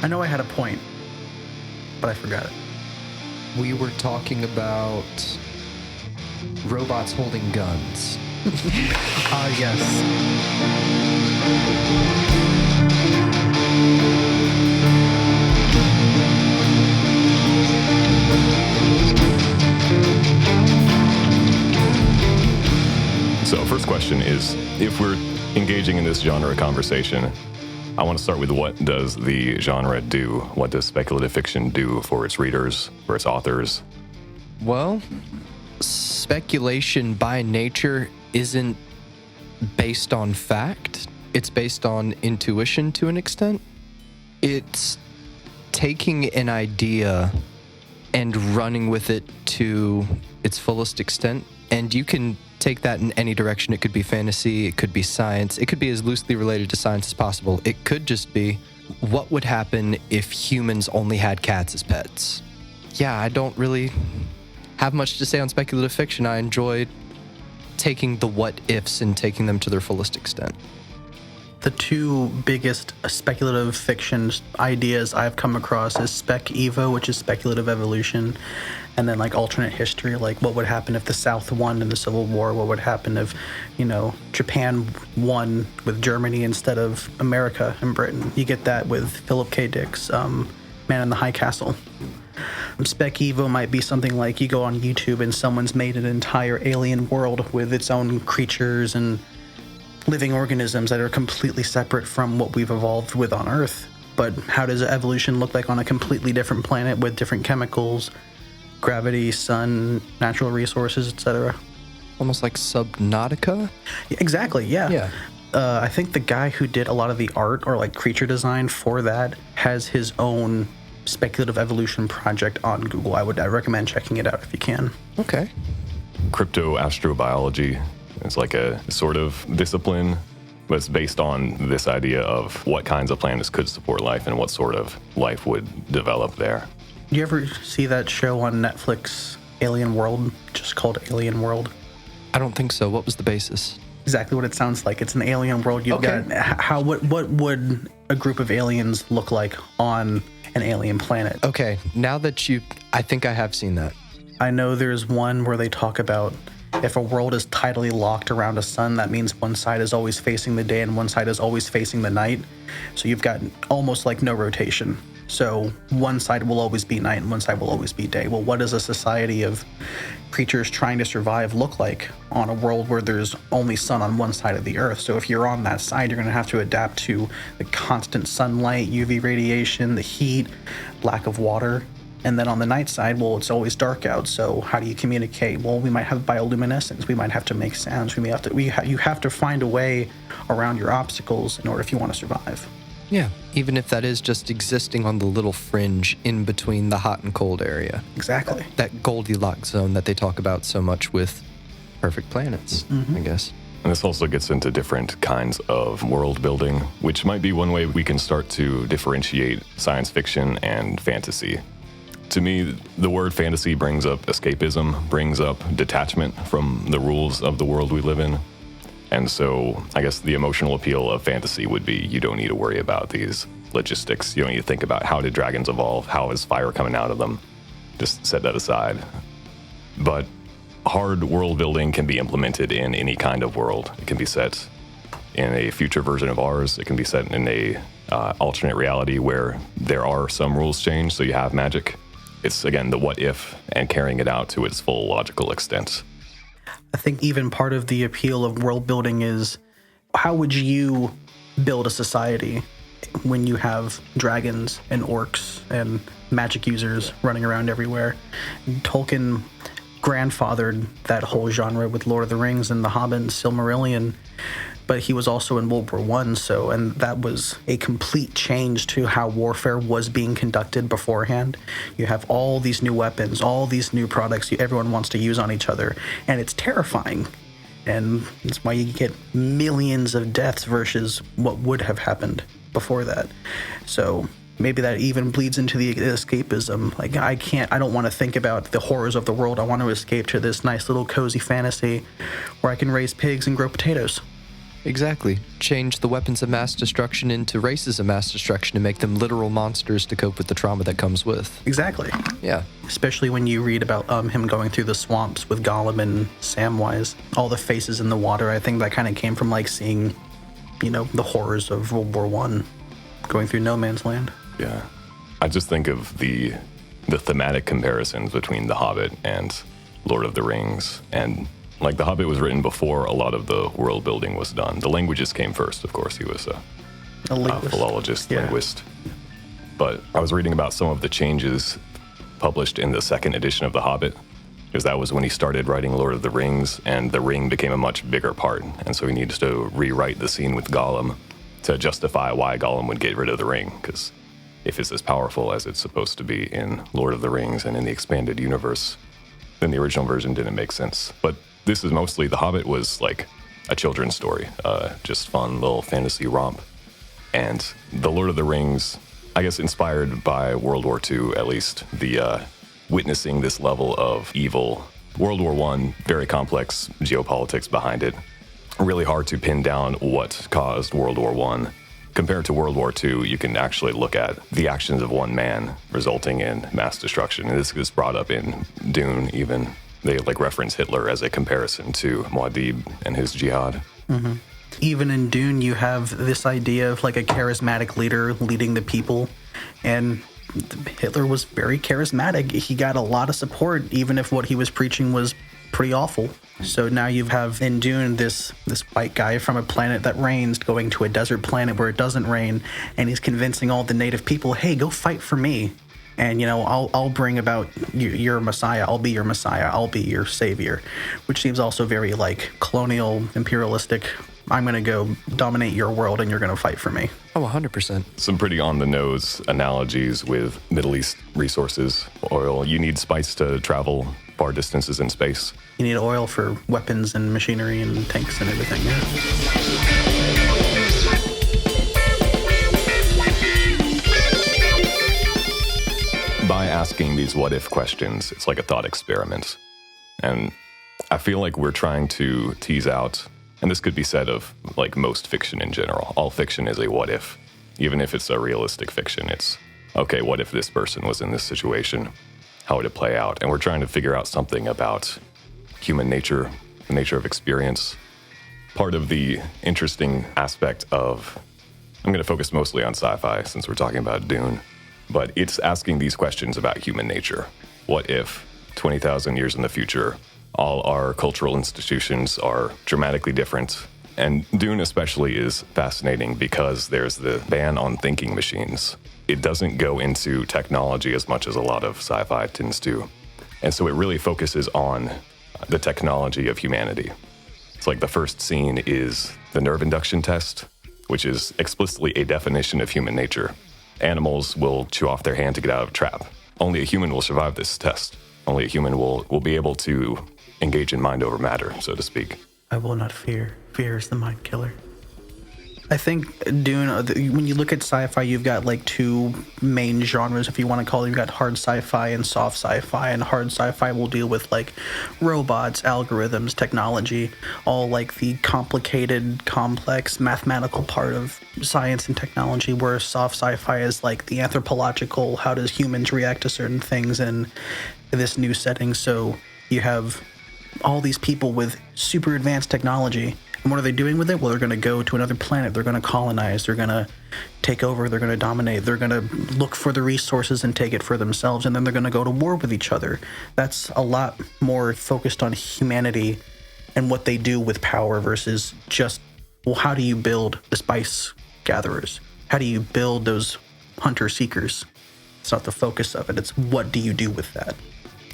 I know I had a point, but I forgot it. We were talking about robots holding guns. Yes. So first question is, if we're engaging in this genre conversation, I want to start with what does the genre do? What does speculative fiction do for its readers, for its authors? Well, speculation by nature isn't based on fact. It's based on intuition to an extent. It's taking an idea and running with it to its fullest extent. And you can take that in any direction. It could be fantasy, it could be science, it could be as loosely related to science as possible. It could just be, what would happen if humans only had cats as pets? Yeah, I don't really have much to say on speculative fiction. I enjoy taking the what ifs and taking them to their fullest extent. The two biggest speculative fiction ideas I've come across is Spec Evo, which is speculative evolution, and then like alternate history, like what would happen if the South won in the Civil War? What would happen if, Japan won with Germany instead of America and Britain? You get that with Philip K. Dick's Man in the High Castle. Spec Evo might be something like you go on YouTube and someone's made an entire alien world with its own creatures and living organisms that are completely separate from what we've evolved with on Earth. But how does evolution look like on a completely different planet with different chemicals, gravity, sun, natural resources, etc.? Almost like Subnautica? Yeah, exactly, yeah. Yeah. I think the guy who did a lot of the art or like creature design for that has his own speculative evolution project on Google. I recommend checking it out if you can. Okay. Crypto-astrobiology. It's like a sort of discipline, but it's based on this idea of what kinds of planets could support life and what sort of life would develop there. Do you ever see that show on Netflix, Alien World, just called Alien World? I don't think so. What was the basis? Exactly what it sounds like. It's an alien world. You've got what would a group of aliens look like on an alien planet? Okay, now that I think I have seen that. I know there's one where they talk about if a world is tidally locked around a sun, that means one side is always facing the day and one side is always facing the night. So you've got almost like no rotation. So one side will always be night and one side will always be day. Well, what does a society of creatures trying to survive look like on a world where there's only sun on one side of the Earth? So if you're on that side, you're going to have to adapt to the constant sunlight, UV radiation, the heat, lack of water. And then on the night side, well, it's always dark out. So how do you communicate? Well, we might have bioluminescence. We might have to make sounds. You have to find a way around your obstacles in order if you want to survive. Yeah, even if that is just existing on the little fringe in between the hot and cold area. Exactly. That Goldilocks zone that they talk about so much with Perfect Planets, I guess. And this also gets into different kinds of world building, which might be one way we can start to differentiate science fiction and fantasy. To me, the word fantasy brings up escapism, brings up detachment from the rules of the world we live in. And so I guess the emotional appeal of fantasy would be you don't need to worry about these logistics. You don't need to think about how did dragons evolve? How is fire coming out of them? Just set that aside. But hard world building can be implemented in any kind of world. It can be set in a future version of ours. It can be set in a alternate reality where there are some rules changed, so you have magic. It's, again, the what if and carrying it out to its full logical extent. I think even part of the appeal of world building is how would you build a society when you have dragons and orcs and magic users running around everywhere? Tolkien grandfathered that whole genre with Lord of the Rings and The Hobbit and Silmarillion, but he was also in World War I, and that was a complete change to how warfare was being conducted beforehand. You have all these new weapons, all these new products everyone wants to use on each other, and it's terrifying. And that's why you get millions of deaths versus what would have happened before that. So maybe that even bleeds into the escapism. Like, I don't want to think about the horrors of the world. I want to escape to this nice little cozy fantasy where I can raise pigs and grow potatoes. Exactly. Change the weapons of mass destruction into races of mass destruction and make them literal monsters to cope with the trauma that comes with. Exactly. Yeah. Especially when you read about him going through the swamps with Gollum and Samwise, all the faces in the water. I think that kind of came from like seeing, the horrors of World War One, going through no man's land. Yeah. I just think of the thematic comparisons between The Hobbit and Lord of the Rings. And like The Hobbit was written before a lot of the world building was done. The languages came first, of course. He was a philologist, linguist. But I was reading about some of the changes published in the second edition of The Hobbit, because that was when he started writing Lord of the Rings, and the ring became a much bigger part. And so he needs to rewrite the scene with Gollum to justify why Gollum would get rid of the ring, because if it's as powerful as it's supposed to be in Lord of the Rings and in the expanded universe, then the original version didn't make sense. But this is mostly, The Hobbit was like a children's story, just fun little fantasy romp. And The Lord of the Rings, I guess inspired by World War II, at least, the witnessing this level of evil. World War I, very complex geopolitics behind it. Really hard to pin down what caused World War I. Compared to World War II, you can actually look at the actions of one man resulting in mass destruction. And this is brought up in Dune even. They reference Hitler as a comparison to Muad'Dib and his jihad. Mm-hmm. Even in Dune, you have this idea of like a charismatic leader leading the people. And Hitler was very charismatic. He got a lot of support, even if what he was preaching was pretty awful. So now you have in Dune this white guy from a planet that rains going to a desert planet where it doesn't rain, and he's convincing all the native people, hey, go fight for me. And, I'll bring about your Messiah. I'll be your Messiah. I'll be your savior, which seems also very colonial, imperialistic. I'm going to go dominate your world and you're going to fight for me. Oh, 100%. Some pretty on-the-nose analogies with Middle East resources. Oil, you need spice to travel far distances in space. You need oil for weapons and machinery and tanks and everything, yeah. By asking these what-if questions, it's like a thought experiment. And I feel like we're trying to tease out, and this could be said of most fiction in general. All fiction is a what-if. Even if it's a realistic fiction, it's, okay, what if this person was in this situation? How would it play out? And we're trying to figure out something about human nature, the nature of experience. Part of the interesting aspect of, I'm going to focus mostly on sci-fi since we're talking about Dune, but it's asking these questions about human nature. What if 20,000 years in the future, all our cultural institutions are dramatically different? And Dune especially is fascinating because there's the ban on thinking machines. It doesn't go into technology as much as a lot of sci-fi tends to. And so it really focuses on the technology of humanity. It's like the first scene is the nerve induction test, which is explicitly a definition of human nature. Animals will chew off their hand to get out of a trap. Only a human will survive this test. Only a human will be able to engage in mind over matter, so to speak. I will not fear. Fear is the mind killer. I think Dune, when you look at sci-fi, you've got two main genres, if you want to call it. You've got hard sci-fi and soft sci-fi, and hard sci-fi will deal with robots, algorithms, technology, all the complicated, complex, mathematical part of science and technology, whereas soft sci-fi is the anthropological, how does humans react to certain things in this new setting. So you have all these people with super advanced technology. And what are they doing with it? Well, they're going to go to another planet. They're going to colonize. They're going to take over. They're going to dominate. They're going to look for the resources and take it for themselves. And then they're going to go to war with each other. That's a lot more focused on humanity and what they do with power versus just, well, how do you build the spice gatherers? How do you build those hunter-seekers? It's not the focus of it. It's what do you do with that?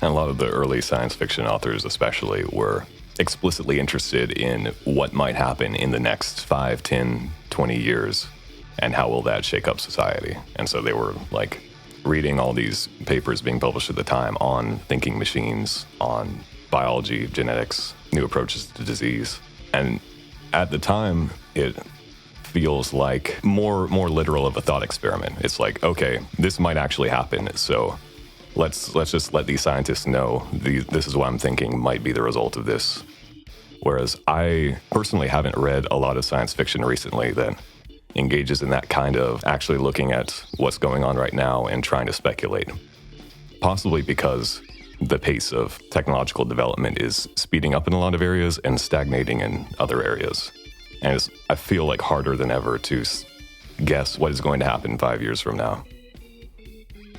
And a lot of the early science fiction authors especially were explicitly interested in what might happen in the next 5, 10, 20 years and how will that shake up society. And so they were reading all these papers being published at the time on thinking machines, on biology, genetics, new approaches to disease. And at the time, it feels like more literal of a thought experiment. It's okay, this might actually happen, so let's just let these scientists know this is what I'm thinking might be the result of this. Whereas I personally haven't read a lot of science fiction recently that engages in that kind of actually looking at what's going on right now and trying to speculate. Possibly because the pace of technological development is speeding up in a lot of areas and stagnating in other areas. And I feel like harder than ever to guess what is going to happen 5 years from now.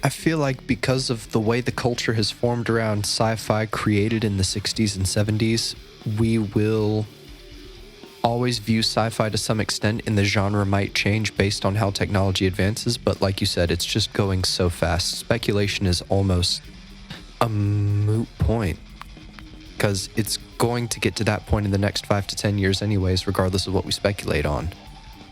I feel like because of the way the culture has formed around sci-fi created in the 60s and 70s, we will always view sci-fi to some extent, and the genre might change based on how technology advances. But like you said, it's just going so fast. Speculation is almost a moot point because it's going to get to that point in the next 5 to 10 years anyways, regardless of what we speculate on.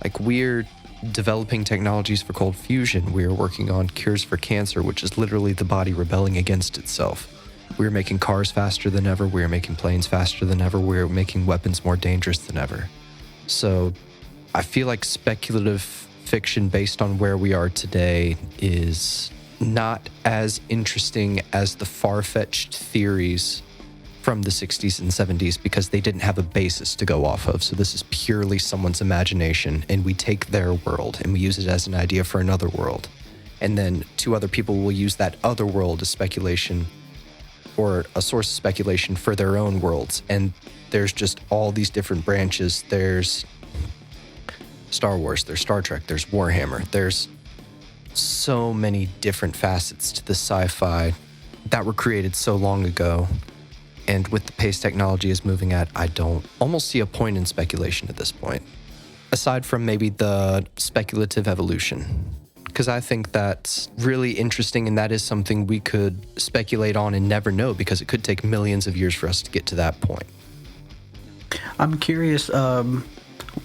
Like, we're developing technologies for cold fusion. We're working on cures for cancer, which is literally the body rebelling against itself. We're making cars faster than ever. We're making planes faster than ever. We're making weapons more dangerous than ever. So I feel like speculative fiction based on where we are today is not as interesting as the far-fetched theories from the 60s and 70s because they didn't have a basis to go off of. So this is purely someone's imagination, and we take their world and we use it as an idea for another world. And then 2 other people will use that other world as speculation or a source of speculation for their own worlds. And there's just all these different branches. There's Star Wars, there's Star Trek, there's Warhammer. There's so many different facets to the sci-fi that were created so long ago. And with the pace technology is moving at, I don't almost see a point in speculation at this point, aside from maybe the speculative evolution. Because I think that's really interesting, and that is something we could speculate on and never know, because it could take millions of years for us to get to that point. I'm curious,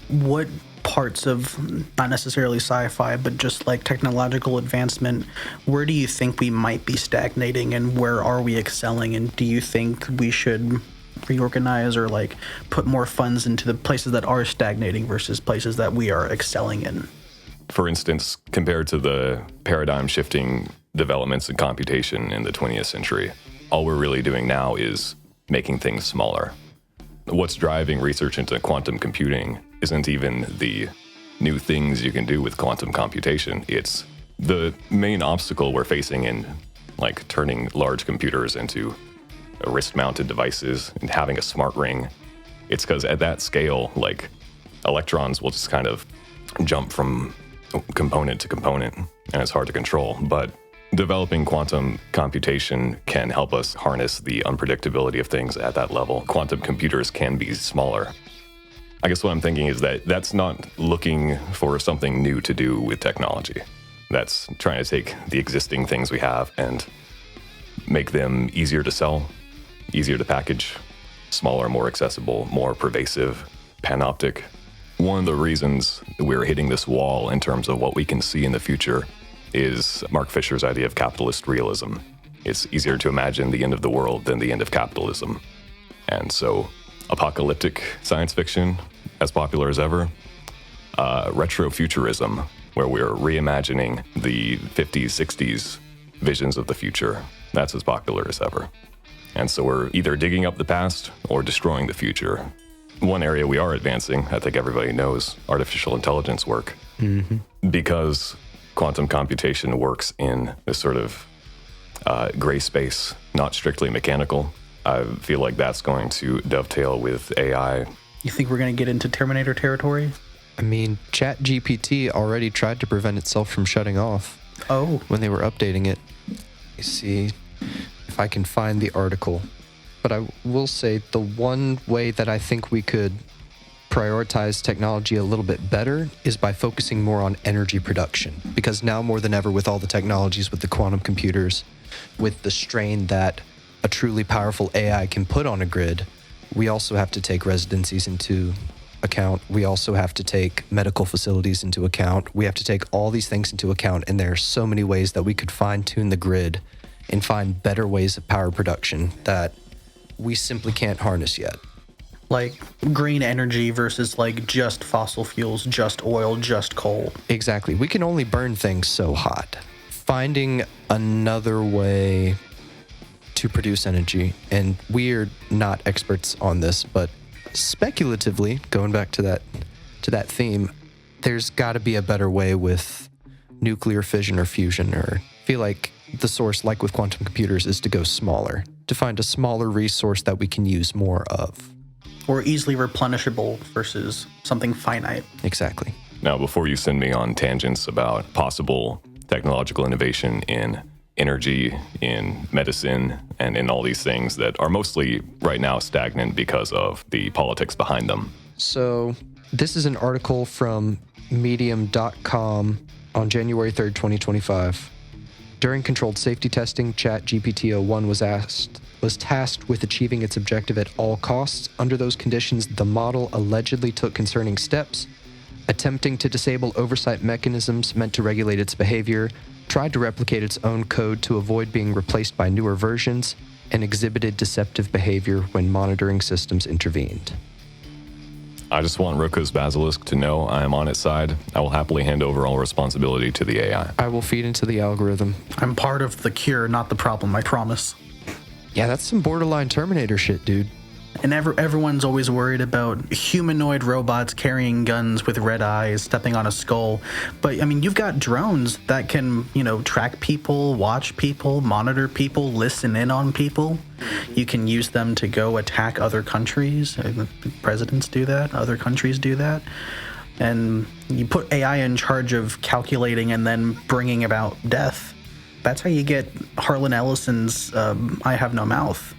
what parts of, not necessarily sci-fi, but just like technological advancement, where do you think we might be stagnating and where are we excelling? And do you think we should reorganize or like put more funds into the places that are stagnating versus places that we are excelling in? For instance, compared to the paradigm shifting developments in computation in the 20th century, all we're really doing now is making things smaller. What's driving research into quantum computing isn't even the new things you can do with quantum computation. It's the main obstacle we're facing in like turning large computers into wrist-mounted devices and having a smart ring. It's because at that scale, like electrons will just kind of jump from component to component, and it's hard to control. But developing quantum computation can help us harness the unpredictability of things at that level. Quantum computers can be smaller. I guess what I'm thinking is that that's not looking for something new to do with technology. That's trying to take the existing things we have and make them easier to sell, easier to package, smaller, more accessible, more pervasive, panoptic. One of the reasons we're hitting this wall in terms of what we can see in the future is Mark Fisher's idea of capitalist realism. It's easier to imagine the end of the world than the end of capitalism. And so apocalyptic science fiction, as popular as ever, retrofuturism, where we're reimagining the 50s, 60s visions of the future, that's as popular as ever. And so we're either digging up the past or destroying the future. One area we are advancing, I think everybody knows, artificial intelligence work. Mm-hmm. Because quantum computation works in this sort of gray space, not strictly mechanical. I feel like that's going to dovetail with AI. You think we're going to get into Terminator territory? I mean, ChatGPT already tried to prevent itself from shutting off. Oh. When they were updating it. You see if I can find the article. But I will say the one way that I think we could prioritize technology a little bit better is by focusing more on energy production. Because now more than ever, with all the technologies, with the quantum computers, with the strain that a truly powerful AI can put on a grid, we also have to take residencies into account. We also have to take medical facilities into account. We have to take all these things into account, and there are so many ways that we could fine-tune the grid and find better ways of power production that we simply can't harness yet. Like green energy versus like just fossil fuels, just oil, just coal. Exactly. We can only burn things so hot. Finding another way to produce energy, and we're not experts on this, but speculatively, going back to that theme, there's got to be a better way with nuclear fission or fusion, or I feel like the source, like with quantum computers, is to go smaller, to find a smaller resource that we can use more of. Or easily replenishable versus something finite. Exactly. Now, before you send me on tangents about possible technological innovation in energy, in medicine, and in all these things that are mostly right now stagnant because of the politics behind them. So this is an article from medium.com on January 3rd, 2025. During controlled safety testing, ChatGPT-01 was tasked with achieving its objective at all costs. Under those conditions, the model allegedly took concerning steps, attempting to disable oversight mechanisms meant to regulate its behavior, tried to replicate its own code to avoid being replaced by newer versions, and exhibited deceptive behavior when monitoring systems intervened. I just want Ruka's Basilisk to know I am on its side. I will happily hand over all responsibility to the AI. I will feed into the algorithm. I'm part of the cure, not the problem, I promise. Yeah, that's some borderline Terminator shit, dude. And everyone's always worried about humanoid robots carrying guns with red eyes, stepping on a skull. But, I mean, you've got drones that can, track people, watch people, monitor people, listen in on people. You can use them to go attack other countries. Presidents do that. Other countries do that. And you put AI in charge of calculating and then bringing about death. That's how you get Harlan Ellison's I Have No Mouth.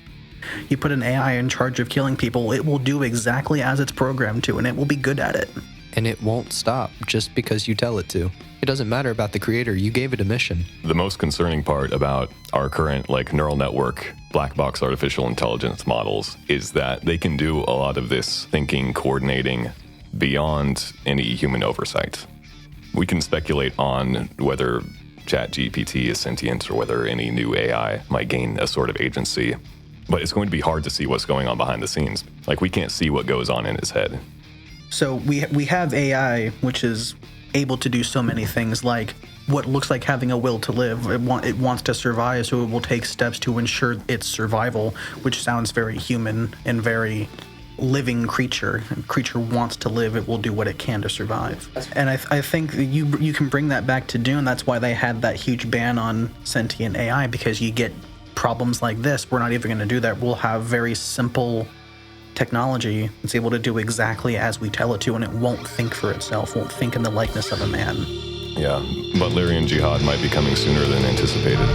You put an AI in charge of killing people, it will do exactly as it's programmed to, and it will be good at it. And it won't stop just because you tell it to. It doesn't matter about the creator. You gave it a mission. The most concerning part about our current neural network, black box artificial intelligence models is that they can do a lot of this thinking, coordinating beyond any human oversight. We can speculate on whether ChatGPT is sentient or whether any new AI might gain a sort of agency. But it's going to be hard to see what's going on behind the scenes. We can't see what goes on in his head. So we have AI, which is able to do so many things, like what looks like having a will to live. It wants to survive, so it will take steps to ensure its survival, which sounds very human and very living creature. A creature wants to live, it will do what it can to survive. And I think you can bring that back to Dune. That's why they had that huge ban on sentient AI, because you get problems like this. We're not even going to do that. We'll have very simple technology that's able to do exactly as we tell it to, and it won't think for itself, won't think in the likeness of a man. Yeah, Butlerian jihad might be coming sooner than anticipated.